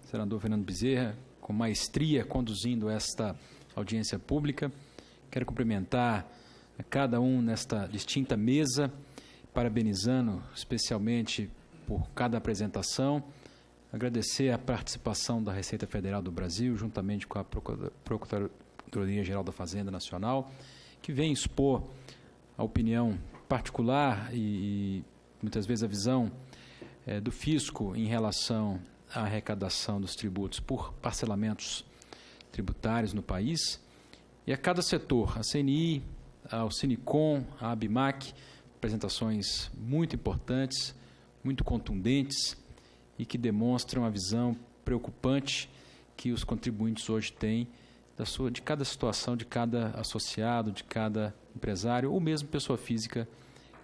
Senador Fernando Bezerra, com maestria conduzindo esta audiência pública. Quero cumprimentar a cada um nesta distinta mesa, parabenizando especialmente por cada apresentação, agradecer a participação da Receita Federal do Brasil, juntamente com a Procuradoria-Geral da Fazenda Nacional, que vem expor a opinião particular e muitas vezes a visão do fisco em relação à arrecadação dos tributos por parcelamentos tributários no país, e a cada setor, a CNI, ao Sinicom, a ABIMAC, apresentações muito importantes, muito contundentes e que demonstram a visão preocupante que os contribuintes hoje têm de cada situação, de cada associado, de cada empresário ou mesmo pessoa física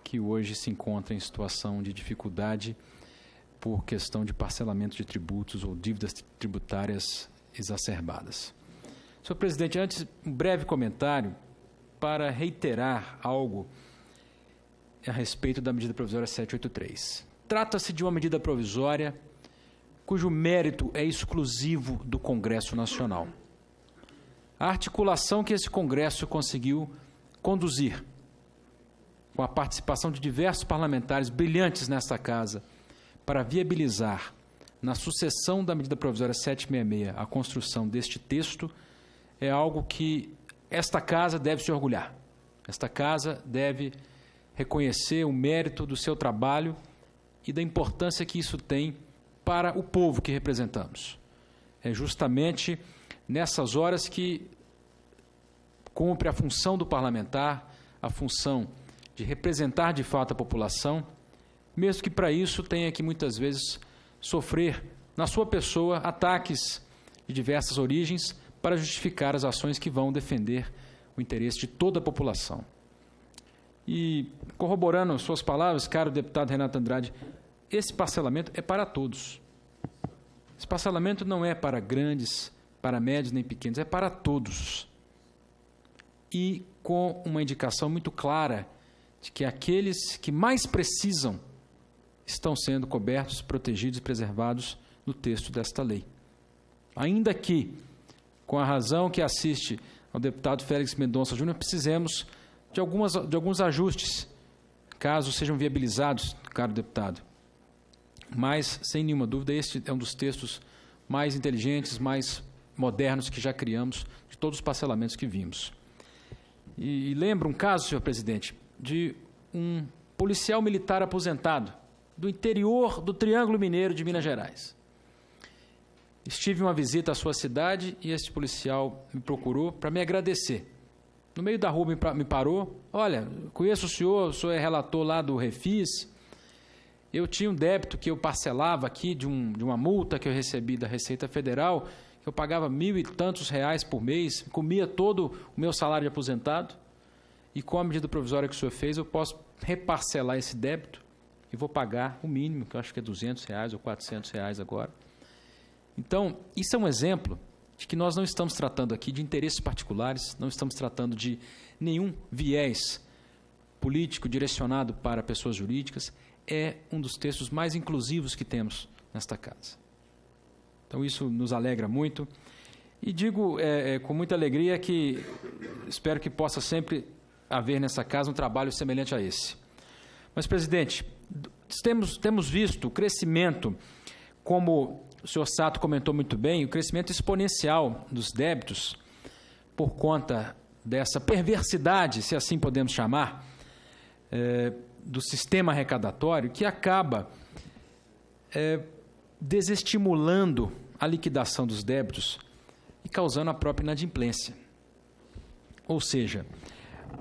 que hoje se encontra em situação de dificuldade por questão de parcelamento de tributos ou dívidas tributárias exacerbadas. Senhor presidente, antes, um breve comentário para reiterar algo a respeito da medida provisória 783. Trata-se de uma medida provisória cujo mérito é exclusivo do Congresso Nacional. A articulação que esse Congresso conseguiu conduzir, com a participação de diversos parlamentares brilhantes nesta casa, para viabilizar, na sucessão da medida provisória 766, a construção deste texto, é algo que esta casa deve se orgulhar. Esta casa deve reconhecer o mérito do seu trabalho e da importância que isso tem para o povo que representamos. É justamente nessas horas que cumpre a função do parlamentar, a função de representar de fato a população, mesmo que para isso tenha que muitas vezes sofrer na sua pessoa ataques de diversas origens para justificar as ações que vão defender o interesse de toda a população. E corroborando suas palavras, caro deputado Renato Andrade, esse parcelamento é para todos. Esse parcelamento não é para grandes, para médios nem pequenos, é para todos. E com uma indicação muito clara de que aqueles que mais precisam estão sendo cobertos, protegidos e preservados no texto desta lei. Ainda que, com a razão que assiste ao deputado Félix Mendonça Júnior, precisemos de alguns ajustes, caso sejam viabilizados, caro deputado. Mas, sem nenhuma dúvida, este é um dos textos mais inteligentes, mais modernos que já criamos, de todos os parcelamentos que vimos. E lembro um caso, senhor presidente, de um policial militar aposentado, do interior do Triângulo Mineiro de Minas Gerais. Estive em uma visita à sua cidade e esse policial me procurou para me agradecer. No meio da rua me parou, olha, conheço o senhor é relator lá do Refis, eu tinha um débito que eu parcelava aqui de uma multa que eu recebi da Receita Federal, que eu pagava R$1.000 e tantos por mês, comia todo o meu salário de aposentado, e com a medida provisória que o senhor fez, eu posso reparcelar esse débito e vou pagar o mínimo, que eu acho que é R$200 ou R$400 agora. Então, isso é um exemplo de que nós não estamos tratando aqui de interesses particulares, não estamos tratando de nenhum viés político direcionado para pessoas jurídicas, é um dos textos mais inclusivos que temos nesta casa. Então, isso nos alegra muito e digo com muita alegria que espero que possa sempre haver nessa casa um trabalho semelhante a esse. Mas, presidente, temos visto o crescimento, como o senhor Sato comentou muito bem, o crescimento exponencial dos débitos por conta dessa perversidade, se assim podemos chamar, do sistema arrecadatório, que acaba desestimulando a liquidação dos débitos e causando a própria inadimplência. Ou seja,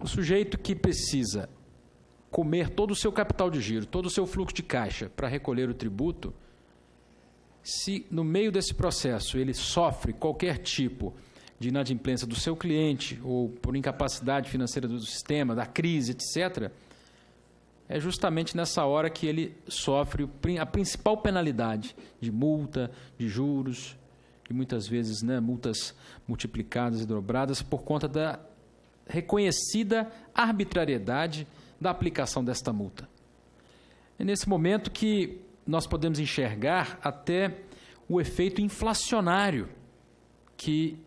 o sujeito que precisa comer todo o seu capital de giro, todo o seu fluxo de caixa para recolher o tributo, se no meio desse processo ele sofre qualquer tipo de inadimplência do seu cliente ou por incapacidade financeira do sistema, da crise, etc., é justamente nessa hora que ele sofre a principal penalidade de multa, de juros, e muitas vezes multas multiplicadas e dobradas por conta da reconhecida arbitrariedade da aplicação desta multa. É nesse momento que nós podemos enxergar até o efeito inflacionário que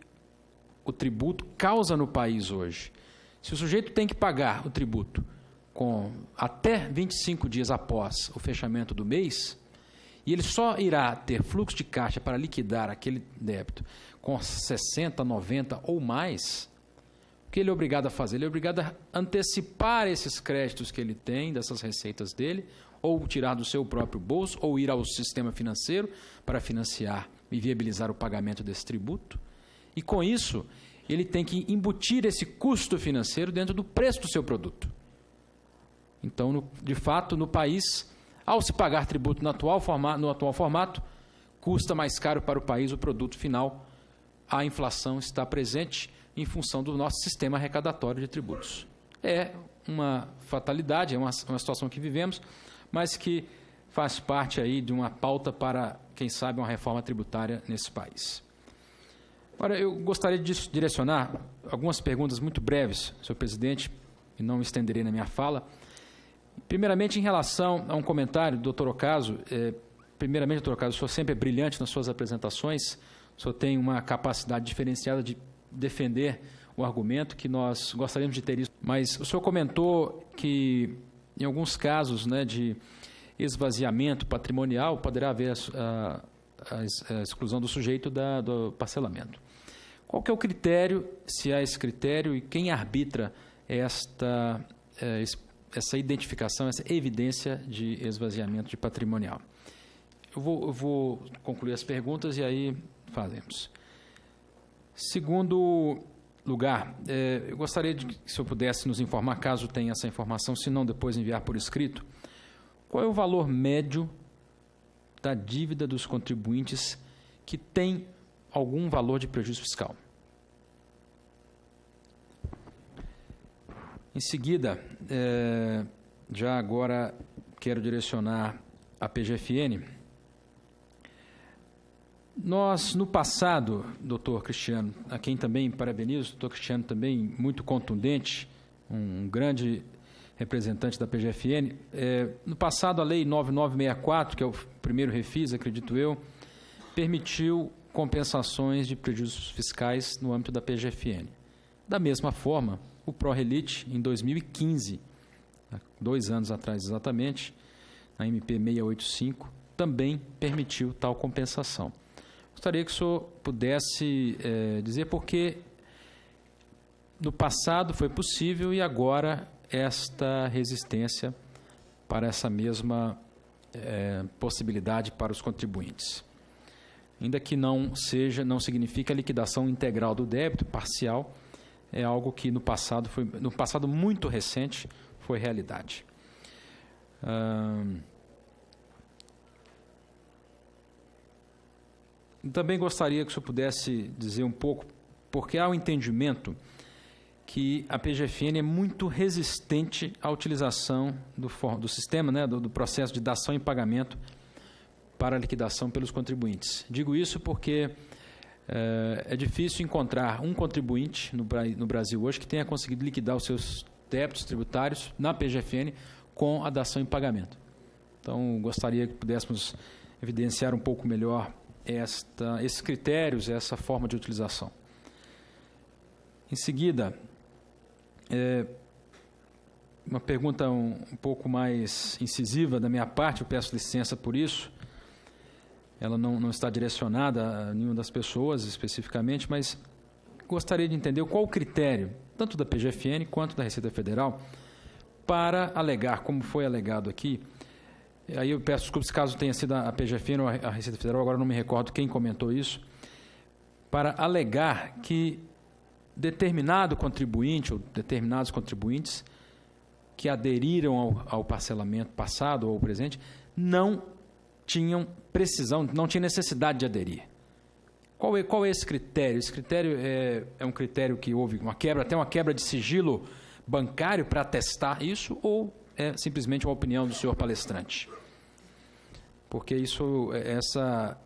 o tributo causa no país hoje. Se o sujeito tem que pagar o tributo com até 25 dias após o fechamento do mês, e ele só irá ter fluxo de caixa para liquidar aquele débito com 60, 90 ou mais, o que ele é obrigado a fazer? Ele é obrigado a antecipar esses créditos que ele tem, dessas receitas dele, ou tirar do seu próprio bolso, ou ir ao sistema financeiro para financiar e viabilizar o pagamento desse tributo. E com isso, ele tem que embutir esse custo financeiro dentro do preço do seu produto. Então, de fato, no país, ao se pagar tributo no atual formato, custa mais caro para o país o produto final. A inflação está presente em função do nosso sistema arrecadatório de tributos. É uma fatalidade, é uma situação que vivemos, mas que faz parte aí de uma pauta para, quem sabe, uma reforma tributária nesse país. Agora, eu gostaria de direcionar algumas perguntas muito breves, senhor presidente, e não me estenderei na minha fala. Primeiramente, em relação a um comentário do doutor Ocasio, primeiramente, doutor Ocasio, o senhor sempre é brilhante nas suas apresentações, o senhor tem uma capacidade diferenciada de defender o argumento, que nós gostaríamos de ter isso. Mas o senhor comentou que, em alguns casos, né, de esvaziamento patrimonial, poderá haver a exclusão do sujeito do parcelamento. Qual que é o critério, se há esse critério, e quem arbitra essa identificação, essa evidência de esvaziamento de patrimonial? Eu vou concluir as perguntas e aí fazemos. Segundo lugar, eu gostaria de que o senhor pudesse nos informar, caso tenha essa informação, se não depois enviar por escrito, qual é o valor médio da dívida dos contribuintes que tem algum valor de prejuízo fiscal. Em seguida, já agora quero direcionar a PGFN. Nós, no passado, doutor Cristiano, a quem também parabenizo, doutor Cristiano também muito contundente, um grande representante da PGFN, no passado a Lei 9964, que é o primeiro refis, acredito eu, permitiu compensações de prejuízos fiscais no âmbito da PGFN. Da mesma forma, o ProRelite, em 2015, 2 anos atrás exatamente, a MP 685, também permitiu tal compensação. Gostaria que o senhor pudesse dizer por que no passado foi possível e agora esta resistência para essa mesma possibilidade para os contribuintes. Ainda que não significa a liquidação integral do débito, parcial, é algo que no passado muito recente foi realidade. Também gostaria que o senhor pudesse dizer um pouco, porque há um entendimento que a PGFN é muito resistente à utilização do sistema, né, do processo de dação em pagamento para liquidação pelos contribuintes. Digo isso porque é difícil encontrar um contribuinte no Brasil hoje que tenha conseguido liquidar os seus débitos tributários na PGFN com a dação em pagamento. Então, gostaria que pudéssemos evidenciar um pouco melhor esses critérios, essa forma de utilização. Em seguida, uma pergunta um pouco mais incisiva da minha parte, eu peço licença por isso. Ela não está direcionada a nenhuma das pessoas especificamente, mas gostaria de entender qual o critério, tanto da PGFN quanto da Receita Federal, para alegar, como foi alegado aqui. Aí eu peço desculpas caso tenha sido a PGFN ou a Receita Federal, agora não me recordo quem comentou isso, para alegar que determinado contribuinte ou determinados contribuintes que aderiram ao parcelamento passado ou presente não tinham precisão, não tinham necessidade de aderir. Qual é esse critério? Esse critério é um critério que houve até uma quebra de sigilo bancário para atestar isso, ou é simplesmente uma opinião do senhor palestrante? Porque essa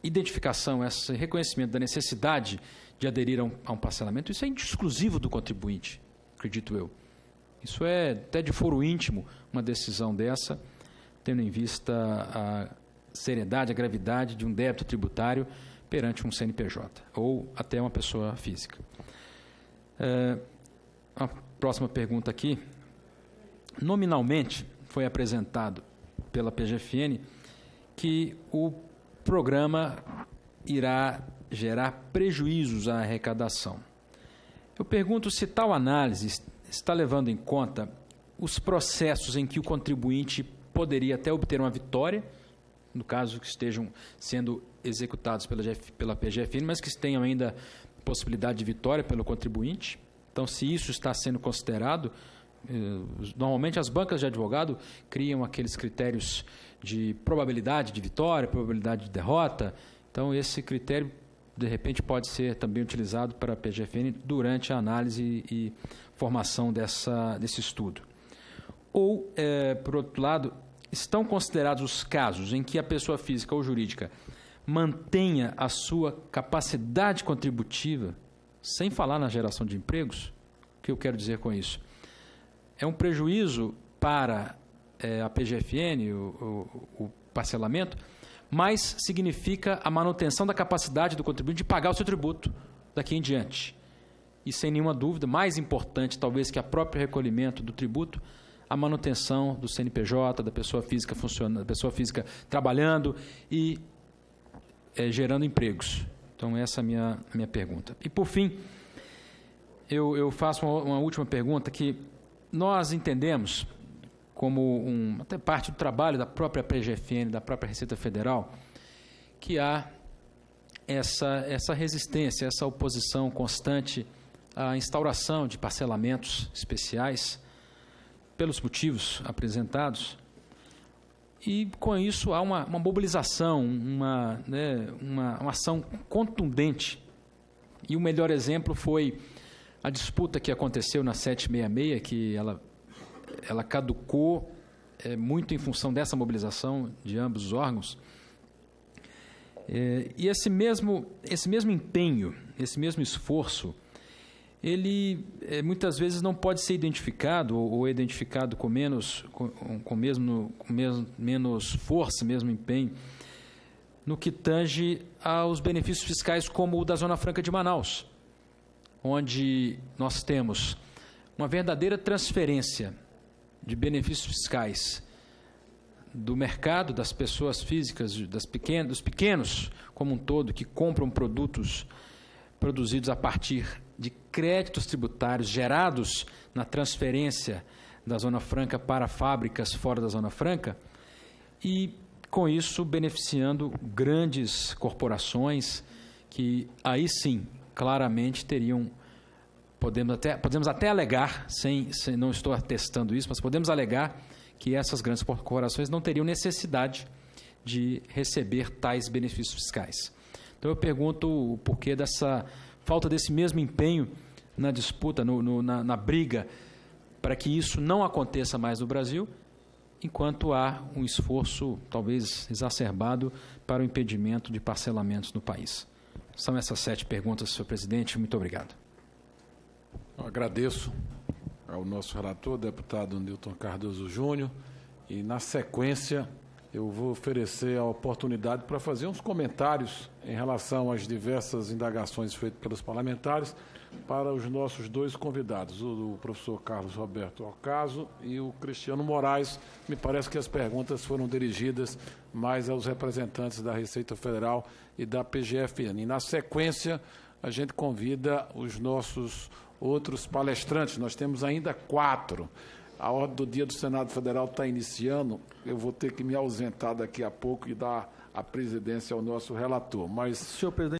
identificação, esse reconhecimento da necessidade de aderir a um parcelamento, isso é exclusivo do contribuinte, acredito eu. Isso é até de foro íntimo uma decisão dessa, tendo em vista seriedade, a gravidade de um débito tributário perante um CNPJ ou até uma pessoa física. A próxima pergunta aqui. Nominalmente, foi apresentado pela PGFN que o programa irá gerar prejuízos à arrecadação. Eu pergunto se tal análise está levando em conta os processos em que o contribuinte poderia até obter uma vitória, no caso que estejam sendo executados pela PGFN, mas que tenham ainda possibilidade de vitória pelo contribuinte. Então, se isso está sendo considerado, normalmente as bancas de advogado criam aqueles critérios de probabilidade de vitória, probabilidade de derrota. Então, esse critério, de repente, pode ser também utilizado para a PGFN durante a análise e formação desse estudo. Ou, por outro lado, estão considerados os casos em que a pessoa física ou jurídica mantenha a sua capacidade contributiva, sem falar na geração de empregos? O que eu quero dizer com isso? É um prejuízo para a PGFN, o parcelamento, mas significa a manutenção da capacidade do contribuinte de pagar o seu tributo daqui em diante. E, sem nenhuma dúvida, mais importante talvez que o próprio recolhimento do tributo, a manutenção do CNPJ, da pessoa física funcionando, da pessoa física trabalhando e gerando empregos. Então, essa é a minha pergunta. E, por fim, eu faço uma última pergunta que nós entendemos como até parte do trabalho da própria PGFN, da própria Receita Federal, que há essa resistência, essa oposição constante à instauração de parcelamentos especiais pelos motivos apresentados. E, com isso, há uma mobilização, uma ação contundente. E o melhor exemplo foi a disputa que aconteceu na 766, que ela caducou muito em função dessa mobilização de ambos os órgãos. E esse mesmo empenho, esse mesmo esforço, ele muitas vezes não pode ser identificado ou identificado com menos força, mesmo empenho, no que tange aos benefícios fiscais como o da Zona Franca de Manaus, onde nós temos uma verdadeira transferência de benefícios fiscais do mercado, das pessoas físicas, dos pequenos como um todo, que compram produtos produzidos a partir de créditos tributários gerados na transferência da Zona Franca para fábricas fora da Zona Franca e, com isso, beneficiando grandes corporações que, aí sim, claramente teriam, podemos até alegar, não estou atestando isso, mas podemos alegar que essas grandes corporações não teriam necessidade de receber tais benefícios fiscais. Então, eu pergunto o porquê dessa falta desse mesmo empenho na disputa, na briga, para que isso não aconteça mais no Brasil, enquanto há um esforço, talvez exacerbado, para o impedimento de parcelamentos no país. São essas 7 perguntas, senhor presidente. Muito obrigado. Eu agradeço ao nosso relator, deputado Nilton Cardoso Júnior, e, na sequência, eu vou oferecer a oportunidade para fazer uns comentários em relação às diversas indagações feitas pelos parlamentares para os nossos 2 convidados, o professor Carlos Roberto Ocasio e o Cristiano Moraes. Me parece que as perguntas foram dirigidas mais aos representantes da Receita Federal e da PGFN. E, na sequência, a gente convida os nossos outros palestrantes. Nós temos ainda 4. A ordem do dia do Senado Federal está iniciando. Eu vou ter que me ausentar daqui a pouco e dar a presidência ao nosso relator. Mas, senhor presidente,